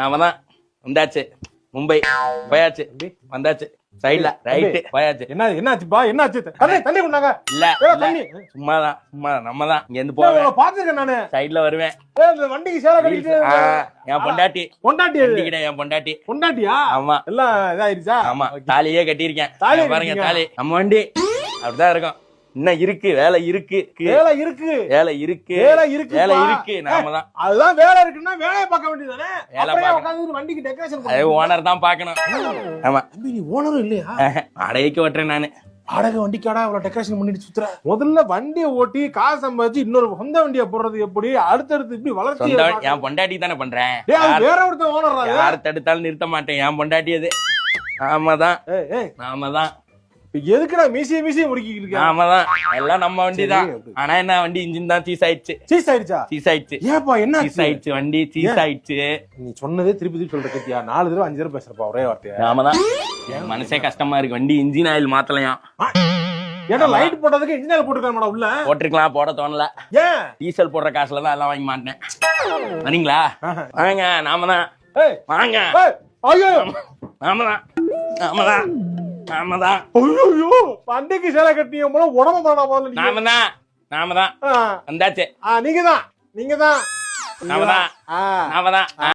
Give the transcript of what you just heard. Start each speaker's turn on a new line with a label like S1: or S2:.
S1: நாம தான் வந்தாச்சு. மும்பை போயாச்சு, வந்தாச்சு. சைடுல ரைட்டு போயாச்சு.
S2: என்னாச்சுப்பா? என்னாச்சு? தண்ணி கொண்டாங்க.
S1: இல்ல
S2: தண்ணி
S1: சும்மாதான் நம்ம தான் இங்க இருந்து போவேன்.
S2: பாத்துருக்கேன் நானு.
S1: சைடுல வருவேன்.
S2: வண்டிக்கு சேலை கட்டிட்டு
S1: என் பொண்டாட்டி என்
S2: பொண்டாட்டியா?
S1: ஆமா,
S2: எல்லாம் இதாயிருச்சா?
S1: ஆமா, தாலியே கட்டியிருக்கேன்.
S2: தாலி
S1: பாருங்க, தாலி நம்ம வண்டி அப்படிதான் இருக்கும். இன்னும் இருக்கு, வேலை இருக்கு. நாம தான்.
S2: அதுதான் வேலை இருக்குன்னா வேலையை பார்க்க வேண்டியதானே. உட்கார்ந்து வண்டிக்கு டெக்கரேஷன்
S1: அது ஓனர் தான் பாக்கணும். ஆமா,
S2: நீ ஓனரும் இல்லையா?
S1: வாடகைக்கு ஓட்டுறேன் நானு.
S2: வாடகை வண்டிக்காடா இவ்வளவு டெக்கரேஷன் பண்ணிட்டு சுத்துற? முதல்ல வண்டியை ஓட்டி காசு சம்பாதிச்சு இன்னொரு சொந்த வண்டியை போடுறது எப்படி? அடுத்தடுத்து இப்படி வளர்ச்சி.
S1: என் பொண்டாட்டி தானே பண்றேன்.
S2: வேற ஒருத்தன் ஓனர்.
S1: யாரு தடுத்தாலும் நிறுத்த மாட்டேன். என் பொண்டாட்டி அது. ஆமாதான்.
S2: எதுக்குடா மீசிய முடிக்கிட்டு இருக்க?
S1: ஆமாதான், எல்லாம் நம்ம வண்டி தான். ஆனா என்ன, வண்டி இன்ஜின் தான் சீஸ் ஆயிடுச்சு.
S2: ஏப்பா என்ன
S1: சீஸ் ஆயிடுச்சு? வண்டி சீஸ் ஆயிடுச்சு.
S2: நீ சொன்னதே திருப்பி சொல்ற கத்தியா? 4 தடவை 5 தடவை பேசுறப்பா ஒரே வார்த்தையா?
S1: ஆமாதான், மனசே கஷ்டமா இருக்கு. வண்டி இன்ஜின் ஆயில் மாத்தலையா?
S2: ஏடா லைட் போட்டதுக்கு இன்ஜின் ஆயில் போட்டுருக்கானடா உள்ள.
S1: போட்டிருக்கலாம், போட தோணல.
S2: ஏன்?
S1: டீசல் போடுற காசுல தான் எல்லாம் வாங்கி மாட்டேன். வரீங்களா? வாங்க, நாம தான். வாங்க.
S2: ஐயோ,
S1: நாம தான்.
S2: ஐயோ, பண்டைக்கு சேலை கட்டிய போல உடம்பு தானா போல.
S1: நாம தான் வந்தாச்சு.
S2: நீங்க தான்.
S1: நாம தான்.